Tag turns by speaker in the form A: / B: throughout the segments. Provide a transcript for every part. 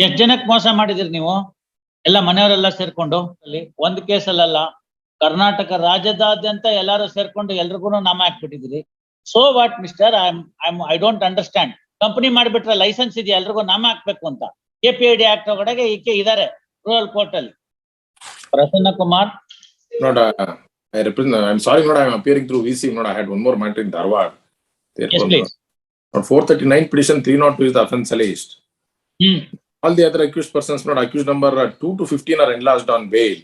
A: ಎಷ್ಟ್ ಜನಕ್ಕೆ ಮೋಸ ಮಾಡಿದಿರಿ ನೀವು ಎಲ್ಲ ಮನೆಯವರೆಲ್ಲ ಸೇರ್ಕೊಂಡು? ಅಲ್ಲಿ ಒಂದ್ ಕೇಸಲ್ಲ, ಕರ್ನಾಟಕ ರಾಜ್ಯದಾದ್ಯಂತ ಎಲ್ಲಾರು ಸೇರ್ಕೊಂಡು ಎಲ್ರಿಗೂ ನಾಮ ಹಾಕ್ಬಿಟ್ಟಿದ್ರಿ. So what mister, I don't understand. Company ಮಾಡಿಬಿಟ್ರೆ ಲೈಸೆನ್ಸ್ ಇದೆಯಾ ಎಲ್ರಿಗೂ ನಾಮ ಹಾಕ್ಬೇಕು ಅಂತ? KPID ಆಕ್ಟ್ ಒಳಗಡೆ ಈಕೆ ಇದಾರೆ ರೂರಲ್ ಕೋರ್ಟ್ ಅಲ್ಲಿ. Prasanna Kumar.
B: Not I represent. I'm sorry, not I'm appearing through VC. Not I had one more matter in Dharwad.
A: Yes, please.
B: On 439 petition 302 is the offence alleged. All the other accused persons, not accused number 2 to 15, are enlarged on bail.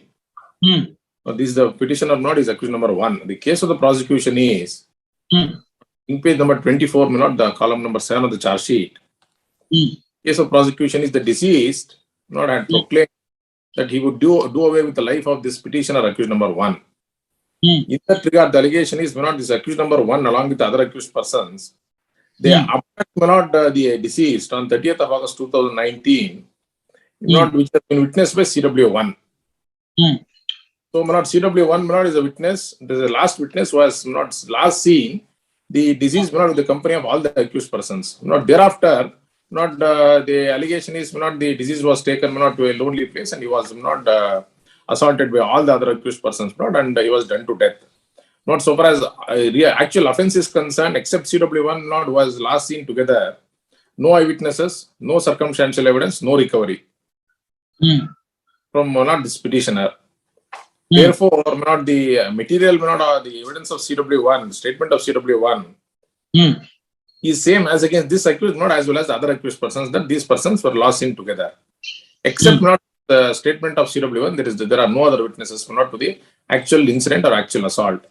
B: This is the petitioner, not is accused number 1. The case of the prosecution is in page number 24, not the column number 7 of the charge sheet. Case of prosecution is the deceased not had proclaimed that he would do away with the life of this petitioner, accused number 1. In that regard, the allegation is not this accused number 1 along with the other accused persons. They abduct the deceased on 30th of August 2019, which has been witnessed by CW1. So, CW1 is a witness. The last witness was last seen the deceased with the company of all the accused persons. Thereafter, the allegation is the disease was taken to a lonely place and he was assaulted by all the other accused persons and he was done to death. Not so far as actual offense is concerned, except CW1 was last seen together. No eyewitnesses, no circumstantial evidence, no recovery from this petitioner. Therefore, the material, the evidence of CW1, statement of CW1 is same as against this accused, not as well as other accused persons, that these persons were last seen together. Except the statement of CW1, there are no other witnesses to the actual incident or actual assault.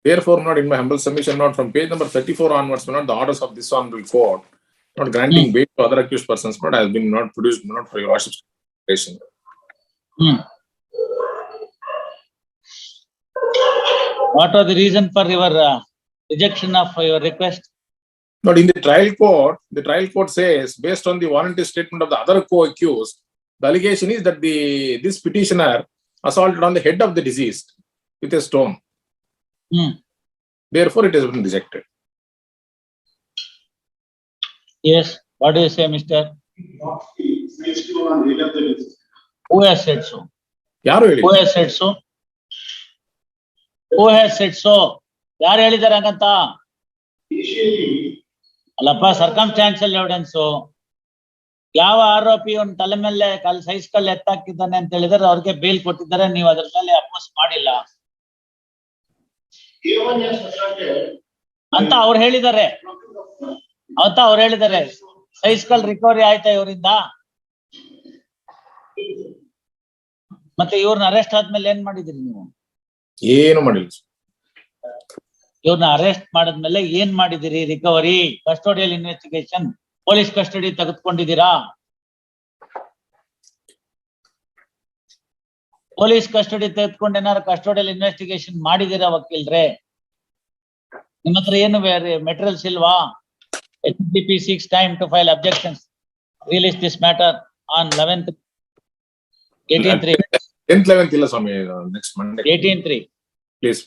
B: Therefore, in my humble submission, from page number 34 onwards, the orders of this honorable court, granting bail to other accused persons, has been produced, for your worship's consideration.
A: What was the reason for your rejection of your request?
B: But in the trial court says, based on the voluntary statement of the other co-accused, the allegation is that this petitioner assaulted on the head of the deceased with a stone. Therefore, it has been rejected.
A: Yes. What do you say, mister? Who has said so? Who has said so? Who has said so? ಯಾರು ಹೇಳಿದಾರೆ ಹಂಗಂತ? ಅಲ್ಲಪ್ಪ, circumstantial evidence. ಯಾವ ಆರೋಪಿ ಒಂದು ತಲೆ ಮೇಲೆ ಸೈಸ್ಕಲ್ ಎತ್ತಾಕಿದ್ದಾನೆ ಅಂತ ಹೇಳಿದ್ರೆ ಅವ್ರಿಗೆ ಬೇಲ್ ಕೊಟ್ಟಿದ್ದಾರೆ, ನೀವು ಅದ್ರ ಮೇಲೆ ಅಪೋಸ್ ಮಾಡಿಲ್ಲ ಅಂತ ಅವ್ರು ಹೇಳಿದ್ದಾರೆ. ಸೈಸ್ಕಲ್ ರಿಕವರಿ ಆಯ್ತಾ ಇವರಿಂದ? ಮತ್ತೆ ಇವ್ರನ್ನ ಅರೆಸ್ಟ್ ಆದ್ಮೇಲೆ ಏನ್ ಮಾಡಿದಿರಿ ನೀವು?
B: ಏನು ಮಾಡಿಲ್ಲ.
A: ಇವ್ರನ್ನ ಅರೆಸ್ಟ್ ಮಾಡಿದ್ಮೇಲೆ ಏನ್ ಮಾಡಿದಿರಿ? Recovery, custodial investigation, police custody ತೆಗೆದುಕೊಂಡಿದ್ದೀರಾ? ಪೊಲೀಸ್ ಕಸ್ಟಡಿ ತೆಗೆದುಕೊಂಡು ಏನಾದ್ರು ಕಸ್ಟೋಡಿಯಲ್ ಇನ್ವೆಸ್ಟಿಗೇಷನ್ ಮಾಡಿದಿರಾ ವಕೀಲ್ರೆ? ನಿಮ್ಮ ಹತ್ರ ಏನು ಮೆಟೀರಿಯಲ್ಸ್ ಇಲ್ವಾ? HDP seeks time to file objections. Release this matter on 11th, 18/3.
B: 11th ಇಲ್ಲ ಸ್ವಾಮಿ, next Monday.
A: 18/3.
B: Please.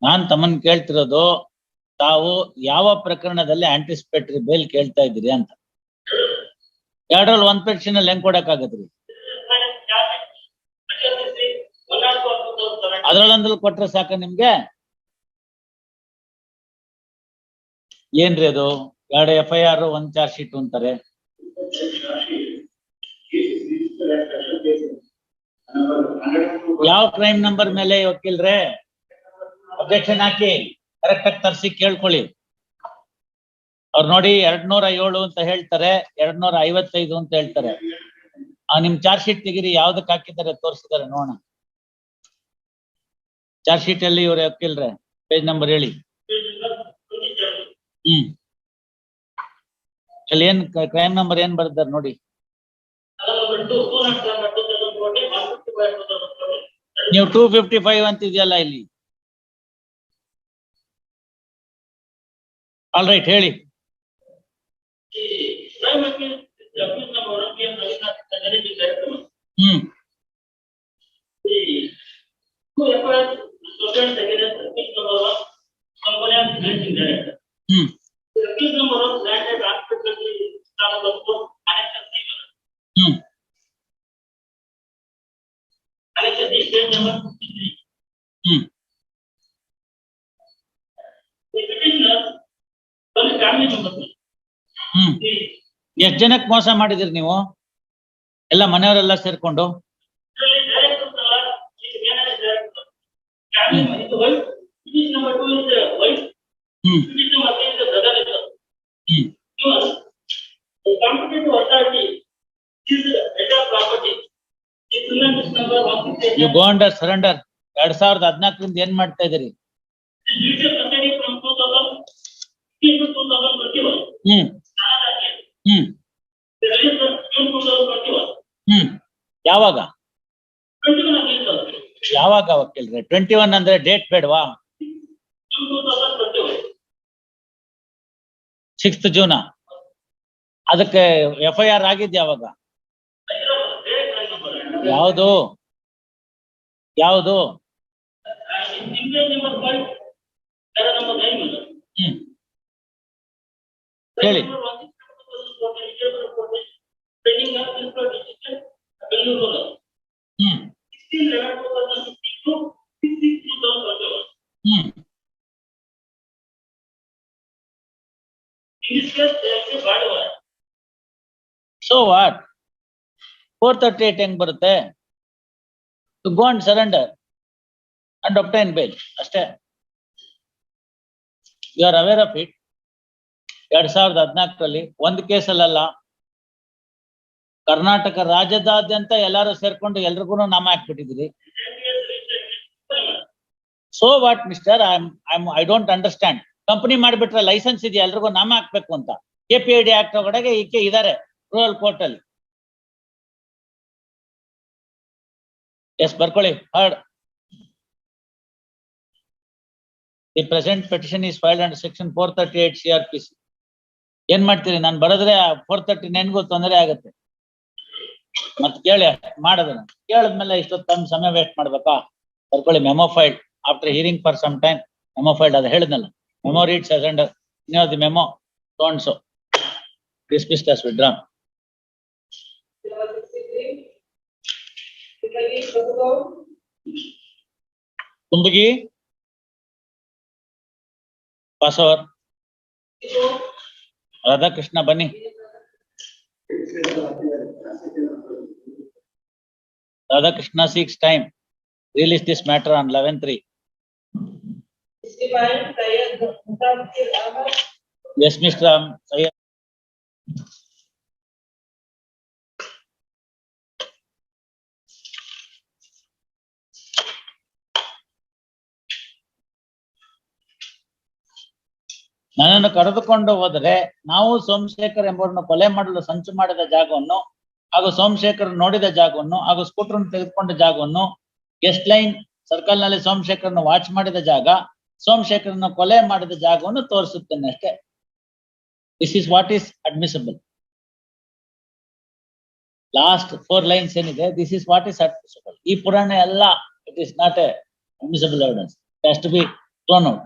A: ನಾನ್ ತಮ್ಮನ್ ಕೇಳ್ತಿರೋದು, ತಾವು ಯಾವ ಪ್ರಕರಣದಲ್ಲಿ ಆಂಟಿಸಿಪೇಟರಿ ಬೇಲ್ ಕೇಳ್ತಾ ಇದ್ದೀರಿ ಅಂತ. ಎರಡರಲ್ಲಿ ಒಂದ್ ಪೆಟಿಷನ್ ಅಲ್ಲಿ ಹೆಂಗ್ ಕೊಡಕ್ಕಾಗತ್ರಿ? ಅದ್ರಲ್ಲೊಂದ್ರಲ್ಲಿ ಕೊಟ್ರೆ ಸಾಕ ನಿಮ್ಗೆ? ಏನ್ರಿ ಅದು? 2 FIR 1 ಚಾರ್ಜ್ ಶೀಟ್ ಅಂತಾರೆ. ಯಾವ ಕ್ರೈಮ್ ನಂಬರ್ ಮೇಲೆ ವಕೀಲ್ರೆ ಅಬ್ಜೆಕ್ಷನ್ ಹಾಕಿ ಕರೆಕ್ಟ್ ಆಗಿ ತರಿಸಿ ಕೇಳ್ಕೊಳ್ಳಿ. ಅವ್ರು ನೋಡಿ 207 ಅಂತ ಹೇಳ್ತಾರೆ, 255 ಅಂತ ಹೇಳ್ತಾರೆ. ನಿಮ್ ಚಾರ್ಜ್ ಶೀಟ್ ತೆಗಿರಿ, ಯಾವ್ದಕ್ ಹಾಕಿದ್ದಾರೆ ತೋರಿಸಿದ್ದಾರೆ ನೋಡೋಣ. ಚಾರ್ಜ್ ಶೀಟ್ ಅಲ್ಲಿ ಇವ್ರ ವಕೀಲ್ರೆ ಪೇಜ್ ನಂಬರ್ ಹೇಳಿ. ಅಲ್ಲಿ ಏನ್ ಕ್ರೈಮ್ ನಂಬರ್ ಏನ್ ಬರ್ದಾರ ನೋಡಿ. ನೀವು 255 ಅಂತ ಇದೆಯಲ್ಲ ಇಲ್ಲಿ. ಆಲ್ ರೈಟ್, ಹೇಳಿ. Hmm.
C: The accused number was landed after the court connection number.
A: Hmm.
C: Connection is stage number 53.
A: Hmm.
C: The petitioner, one family member.
A: Hmm.
C: The
A: ಎಷ್ಟ್ ಜನಕ್ಕೆ ಮೋಸ ಮಾಡಿದಿರಿ ನೀವು ಎಲ್ಲ ಮನೆಯವರೆಲ್ಲ ಸೇರ್ಕೊಂಡು?
C: director is manager director. Family is the wife. Petition number 2 is the wife.
A: Hmm.
C: Petition number 3 is the brother-in-law.
A: Hmm.
C: Given the competent authority is the head of property. The petition number 168.
A: You go under surrender. 2014 ಏನ್ ಮಾಡ್ತಾ ಇದೀರಿ?
C: The judicial custody from 2015 to 2021.
A: Hmm. Hmm.
C: The release from June 2021.
A: ಹ್ಮ್. ಯಾವಾಗ
C: 21 against
A: ಯಾವಾಗ ವಕೀಲ್ರೆ? 21 ಅಂದ್ರೆ date ಬೇಡವಾ?
C: June 2021.
A: 6th June. ಅದಕ್ಕೆ FIR ಆಗಿದ್ ಯಾವಾಗ? ಯಾವುದು ಯಾವುದು? ಹ್ಮ್. ಹೇಳಿ. ಹ್ಮ್. ಹ್ಮ್. So what? 438 ಹೆಂಗ್ ಬರುತ್ತೆ? To go and surrender and obtain bail ಅಷ್ಟೇ. You are aware of it. 2014 ಒಂದು ಕೇಸಲ್ಲ, ಕರ್ನಾಟಕ ರಾಜ್ಯದಾದ್ಯಂತ ಎಲ್ಲಾರು ಸೇರ್ಕೊಂಡು ಎಲ್ರಿಗೂ ನಾಮ ಹಾಕ್ಬಿಟ್ಟಿದ್ರಿ. So what mister? I don't understand. Company ಮಾಡಿಬಿಟ್ರೆ ಲೈಸೆನ್ಸ್ ಇದೆಯಾ ಎಲ್ರಿಗೂ ನಾಮ ಹಾಕ್ಬೇಕು ಅಂತ? KPID ಆಕ್ಟ್ ಒಳಗಡೆ ಈಕೆ ಇದಾರೆ ರೂರಲ್ ಕೋರ್ಟ್ ಅಲ್ಲಿ. ಎಸ್ ಬರ್ಕೊಳ್ಳಿ. Heard. The present petition is filed under section 438 CRPC. ಏನ್ ಮಾಡ್ತೀರಿ? ನಾನು ಬರೆದ್ರೆ 439ಗೂ ತೊಂದರೆ ಆಗುತ್ತೆ. ಮತ್ ಕೇಳಿ ಮಾಡೋದನ್ನ ಕೇಳಿದ್ಮೇಲೆ ಇಷ್ಟೊತ್ತು ತಮ್ಮ ಸಮಯ ವೇಸ್ಟ್ ಮಾಡ್ಬೇಕಾ? ಬರ್ಕೊಳ್ಳಿ. Memo filed after hearing for some time. Memo filed ಅದು ಹೇಳಿದ್ನಲ್ಲ. Memo reads as under the memo so and so dismissed as withdrawn. Kundagi ಪಾಸವರ್ ರಾಧಾಕೃಷ್ಣ ಬನ್ನಿ. Radhakrishna seeks time. Release this matter on 11/3. Yes, Mr. Sayyed. ನನ್ನನ್ನು ಕರೆದುಕೊಂಡು ಹೋದರೆ ನಾವು ಸೋಮಶೇಖರ್ ಎಂಬುವರನ್ನು ಕೊಲೆ ಮಾಡಲು ಸಂಚು ಮಾಡಿದ ಜಾಗವನ್ನು ಹಾಗೂ ಸೋಮಶೇಖರ್ ನೋಡಿದ ಜಾಗವನ್ನು ಹಾಗೂ ಸ್ಕೂಟರ್ ತೆಗೆದುಕೊಂಡ ಜಾಗವನ್ನು, ಗೆಸ್ಟ್ ಲೈನ್ ಸರ್ಕಲ್ ನಲ್ಲಿ ಸೋಮಶೇಖರ್ನ ವಾಚ್ ಮಾಡಿದ ಜಾಗ, ಸೋಮಶೇಖರ್ನ ಕೊಲೆ ಮಾಡಿದ ಜಾಗವನ್ನು ತೋರಿಸುತ್ತೇನೆ ಅಷ್ಟೇ. This is what is admissible. Last 4 lines ಏನಿದೆ, this is what is admissible. ಈ ಪುರಾಣ ಎಲ್ಲ it is not a admissible evidence. It has to be thrown out.